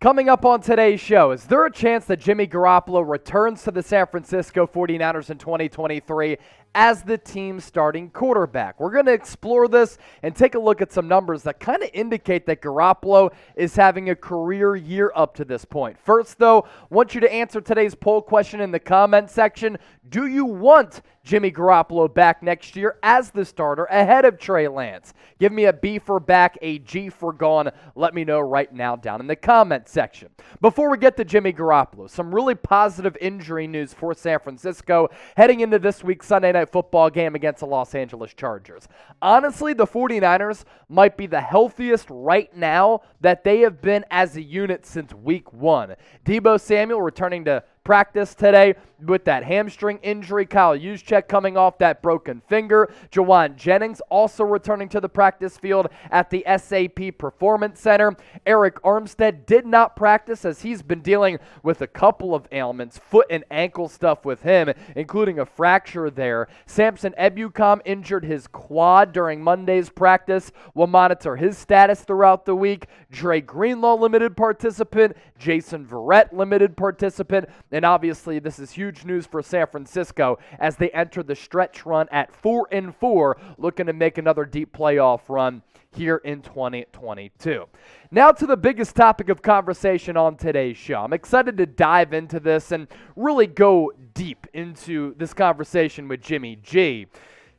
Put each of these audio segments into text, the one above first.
Coming up on today's show, is there a chance that Jimmy Garoppolo returns to the San Francisco 49ers in 2023 as the team's starting quarterback? We're going to explore this and take a look at some numbers that kind of indicate that Garoppolo is having a career year up to this point. First, though, I want you to answer today's poll question in the comment section. Do you want Jimmy Garoppolo back next year as the starter ahead of Trey Lance? Give me a B for back, a G for gone. Let me know right now down in the comment section. Before we get to Jimmy Garoppolo, some really positive injury news for San Francisco heading into this week's Sunday Night Football game against the Los Angeles Chargers. Honestly, the 49ers might be the healthiest right now that they have been as a unit since week one. Deebo Samuel returning to practice today with that hamstring injury. Kyle Juszczyk coming off that broken finger. Jennings also returning to the practice field at the SAP Performance Center. Arik Armstead did not practice as he's been dealing with a couple of ailments, foot and ankle stuff with him, including a fracture there. Samson Ebukam injured his quad during Monday's practice. We'll monitor his status throughout the week. Dre Greenlaw, limited participant. Verrett, limited participant. And obviously, this is huge news for San Francisco as they enter the stretch run at 4-4, looking to make another deep playoff run here in 2022. Now to the biggest topic of conversation on today's show. I'm excited to dive into this and really go deep into this conversation with Jimmy G.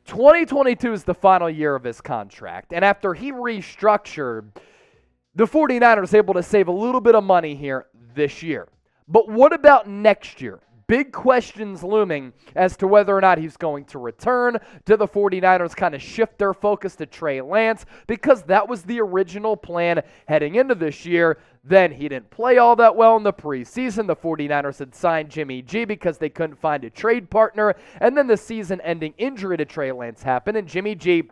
2022 is the final year of his contract, and after he restructured, the 49ers able to save a little bit of money here this year. But what about next year? Big questions looming as to whether or not he's going to return. Do the 49ers kind of shift their focus to Trey Lance? Because that was the original plan heading into this year. Then he didn't play all that well in the preseason. The 49ers had signed Jimmy G because they couldn't find a trade partner. And then the season-ending injury to Trey Lance happened, and Jimmy G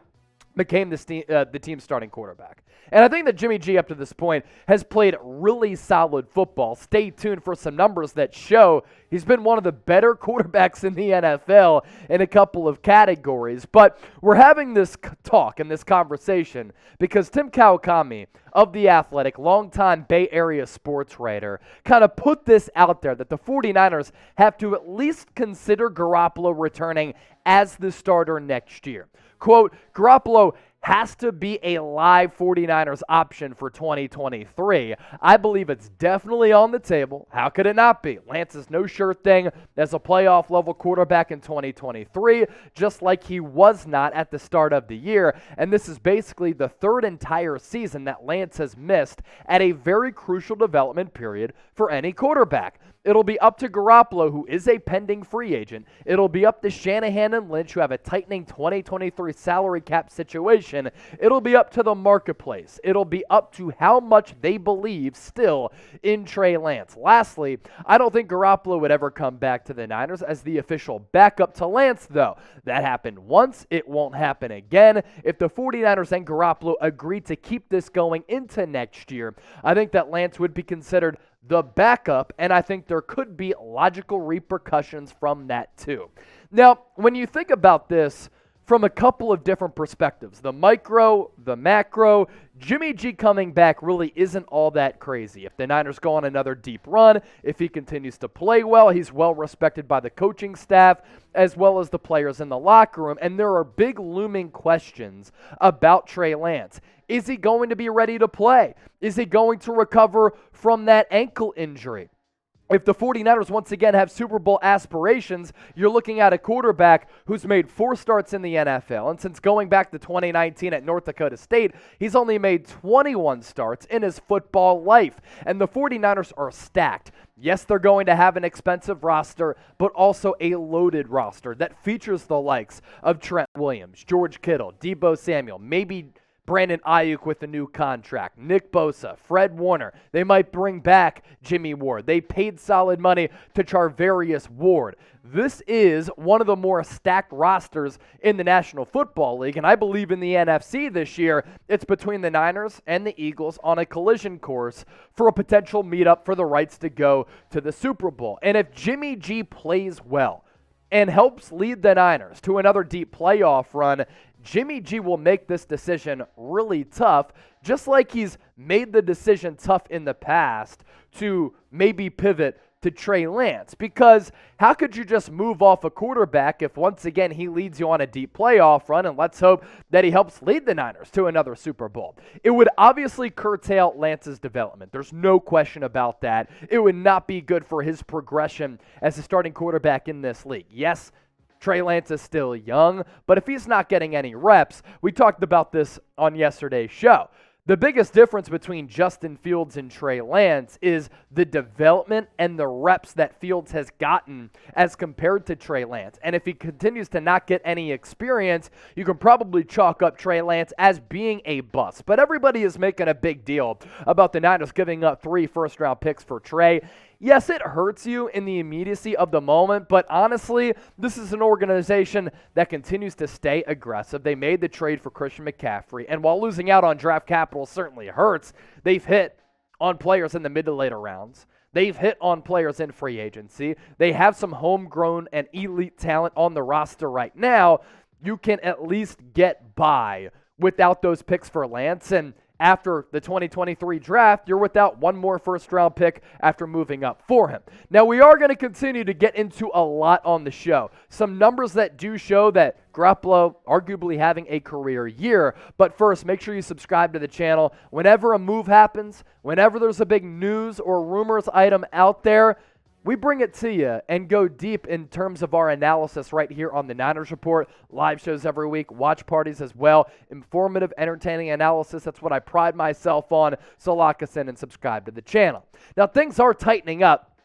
became the team's starting quarterback. And I think that Jimmy G, up to this point, has played really solid football. Stay tuned for some numbers that show he's been one of the better quarterbacks in the NFL in a couple of categories. But we're having this talk and this conversation because Tim Kawakami of The Athletic, longtime Bay Area sports writer, kind of put this out there that the 49ers have to at least consider Garoppolo returning as the starter next year. Quote, Garoppolo has to be a live 49ers option for 2023. I believe it's definitely on the table. How could it not be? Lance is no sure thing as a playoff level quarterback in 2023, just like he was not at the start of the year. And this is basically the third entire season that Lance has missed at a very crucial development period for any quarterback. It'll be up to Garoppolo, who is a pending free agent. It'll be up to Shanahan and Lynch, who have a tightening 2023 salary cap situation. It'll be up to the marketplace. It'll be up to how much they believe still in Trey Lance. Lastly, I don't think Garoppolo would ever come back to the Niners as the official backup to Lance, though. That happened once. It won't happen again. If the 49ers and Garoppolo agree to keep this going into next year, I think that Lance would be considered the backup, and I think there could be logical repercussions from that too. Now, when you think about this from a couple of different perspectives, the micro, the macro, Jimmy G coming back really isn't all that crazy. If the Niners go on another deep run, if he continues to play well, he's well respected by the coaching staff as well as the players in the locker room, and there are big looming questions about Trey Lance. Is he going to be ready to play? Is he going to recover from that ankle injury? If the 49ers once again have Super Bowl aspirations, you're looking at a quarterback who's made 4 starts in the NFL. And since going back to 2019 at North Dakota State, he's only made 21 starts in his football life. And the 49ers are stacked. Yes, they're going to have an expensive roster, but also a loaded roster that features the likes of Trent Williams, George Kittle, Deebo Samuel, maybe Brandon Ayuk with a new contract, Nick Bosa, Fred Warner. They might bring back Jimmy Ward. They paid solid money to Charvarius Ward. This is one of the more stacked rosters in the National Football League, and I believe in the NFC this year, it's between the Niners and the Eagles on a collision course for a potential meetup for the rights to go to the Super Bowl. And if Jimmy G plays well, and helps lead the Niners to another deep playoff run, Jimmy G will make this decision really tough, just like he's made the decision tough in the past to maybe pivot to Trey Lance. Because how could you just move off a quarterback if once again he leads you on a deep playoff run, and let's hope that he helps lead the Niners to another Super Bowl? It would obviously curtail Lance's development. There's no question about that. It would not be good for his progression as a starting quarterback in this league. Yes, Trey Lance is still young, but if he's not getting any reps, we talked about this on yesterday's show. The biggest difference between Justin Fields and Trey Lance is the development and the reps that Fields has gotten as compared to Trey Lance. And if he continues to not get any experience, you can probably chalk up Trey Lance as being a bust. But everybody is making a big deal about the Niners giving up 3 first-round picks for Trey. Yes, it hurts you in the immediacy of the moment, but honestly, this is an organization that continues to stay aggressive. They made the trade for Christian McCaffrey, and while losing out on draft capital certainly hurts, they've hit on players in the mid to later rounds. They've hit on players in free agency. They have some homegrown and elite talent on the roster right now. You can at least get by without those picks for Lance, and after the 2023 draft, you're without one more first-round pick after moving up for him. Now, we are going to continue to get into a lot on the show. Some numbers that do show that Garoppolo arguably having a career year. But first, make sure you subscribe to the channel. Whenever a move happens, whenever there's a big news or rumors item out there, we bring it to you and go deep in terms of our analysis right here on the Niners Report. Live shows every week, watch parties as well. Informative, entertaining analysis. That's what I pride myself on. So lock us in and subscribe to the channel. Now, things are tightening up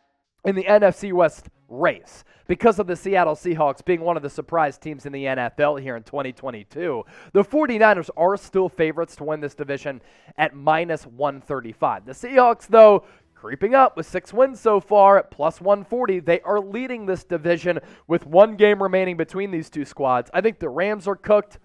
in the NFC West race because of the Seattle Seahawks being one of the surprise teams in the NFL here in 2022. The 49ers are still favorites to win this division at -135. The Seahawks, though, creeping up with 6 wins so far at +140. They are leading this division with 1 game remaining between these two squads. I think the Rams are cooked.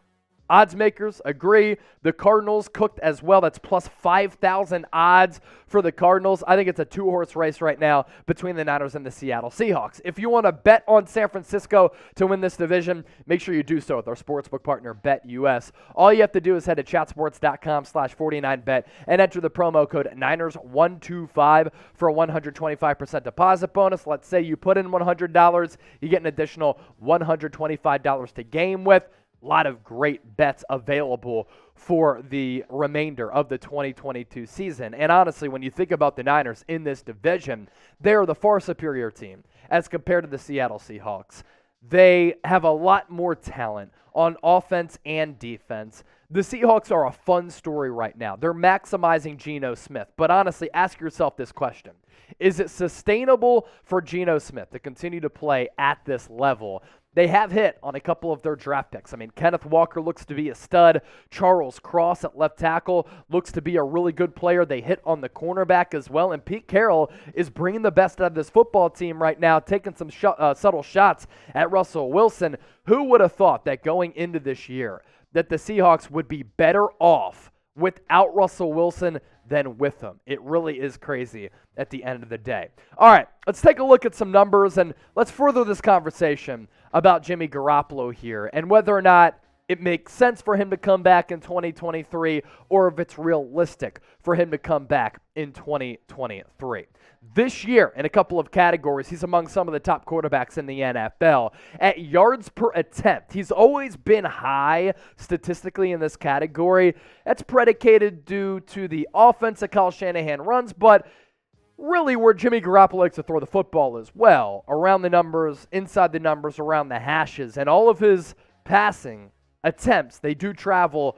Odds makers agree. The Cardinals cooked as well. That's +5,000 odds for the Cardinals. I think it's a 2-horse race right now between the Niners and the Seattle Seahawks. If you want to bet on San Francisco to win this division, make sure you do so with our sportsbook partner, BetUS. All you have to do is head to chatsports.com/49bet and enter the promo code Niners125 for a 125% deposit bonus. Let's say you put in $100, you get an additional $125 to game with. A lot of great bets available for the remainder of the 2022 season. And honestly, when you think about the Niners in this division, they're the far superior team as compared to the Seattle Seahawks. They have a lot more talent on offense and defense. The Seahawks are a fun story right now. They're maximizing Geno Smith. But honestly, ask yourself this question. Is it sustainable for Geno Smith to continue to play at this level? They have hit on a couple of their draft picks. I mean, Kenneth Walker looks to be a stud. Charles Cross at left tackle looks to be a really good player. They hit on the cornerback as well. And Pete Carroll is bringing the best out of this football team right now, taking some subtle shots at Russell Wilson. Who would have thought that going into this year that the Seahawks would be better off without Russell Wilson than with him? It really is crazy at the end of the day. All right, let's take a look at some numbers and let's further this conversation about Jimmy Garoppolo here and whether or not it makes sense for him to come back in 2023 or if it's realistic for him to come back in 2023. This year, in a couple of categories, he's among some of the top quarterbacks in the NFL. At yards per attempt, he's always been high statistically in this category. That's predicated due to the offense that Kyle Shanahan runs, but really where Jimmy Garoppolo likes to throw the football as well. Around the numbers, inside the numbers, around the hashes, and all of his passing attempts, they do travel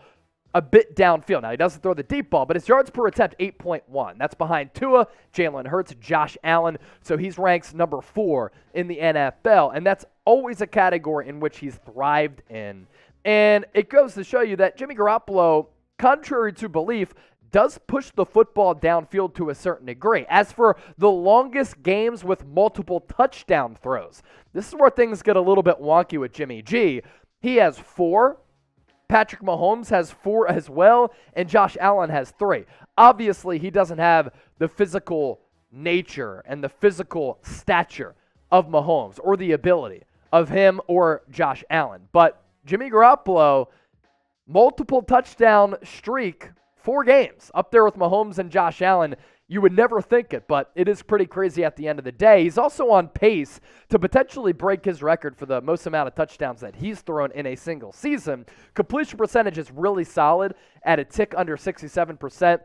a bit downfield. Now, he doesn't throw the deep ball, but his yards per attempt, 8.1. That's behind Tua, Jalen Hurts, Josh Allen. So he's ranks number 4 in the NFL, and that's always a category in which he's thrived in. And it goes to show you that Jimmy Garoppolo, contrary to belief, does push the football downfield to a certain degree. As for the longest games with multiple touchdown throws, this is where things get a little bit wonky with Jimmy G. He has 4. Patrick Mahomes has 4 as well, and Josh Allen has 3. Obviously, he doesn't have the physical nature and the physical stature of Mahomes or the ability of him or Josh Allen. But Jimmy Garoppolo, multiple touchdown streak, 4 games, up there with Mahomes and Josh Allen. You would never think it, but it is pretty crazy at the end of the day. He's also on pace to potentially break his record for the most amount of touchdowns that he's thrown in a single season. Completion percentage is really solid at a tick under 67%.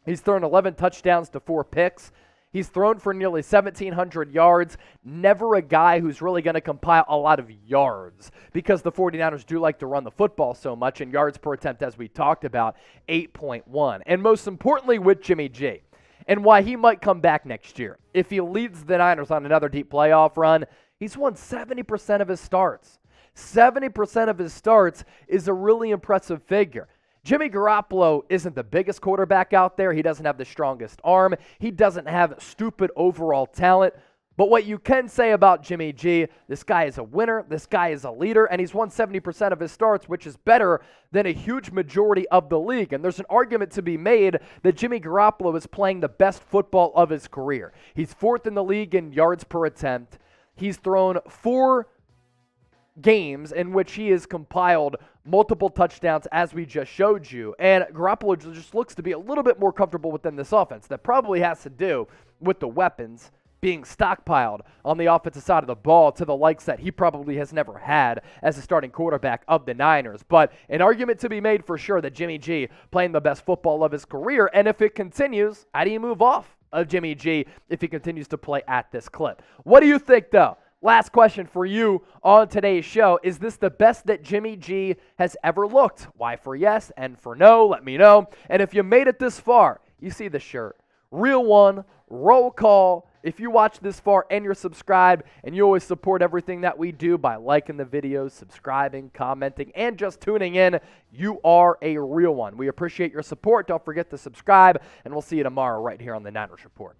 He's thrown 11 touchdowns to 4 picks. He's thrown for nearly 1,700 yards. Never a guy who's really going to compile a lot of yards because the 49ers do like to run the football so much, and yards per attempt, as we talked about, 8.1. And most importantly with Jimmy G, and why he might come back next year. If he leads the Niners on another deep playoff run, he's won 70% of his starts. 70% of his starts is a really impressive figure. Jimmy Garoppolo isn't the biggest quarterback out there. He doesn't have the strongest arm. He doesn't have stupid overall talent. But what you can say about Jimmy G, this guy is a winner, this guy is a leader, and he's won 70% of his starts, which is better than a huge majority of the league. And there's an argument to be made that Jimmy Garoppolo is playing the best football of his career. He's 4th in the league in yards per attempt. He's thrown 4 games in which he has compiled multiple touchdowns, as we just showed you. And Garoppolo just looks to be a little bit more comfortable within this offense. That probably has to do with the weapons being stockpiled on the offensive side of the ball to the likes that he probably has never had as a starting quarterback of the Niners. But an argument to be made for sure that Jimmy G playing the best football of his career, and if it continues, how do you move off of Jimmy G if he continues to play at this clip? What do you think, though? Last question for you on today's show. Is this the best that Jimmy G has ever looked? Why for yes and for no? Let me know. And if you made it this far, you see the shirt. Real one, roll call. If you watch this far and you're subscribed, and you always support everything that we do by liking the videos, subscribing, commenting, and just tuning in, you are a real one. We appreciate your support. Don't forget to subscribe, and we'll see you tomorrow right here on the Niners Report.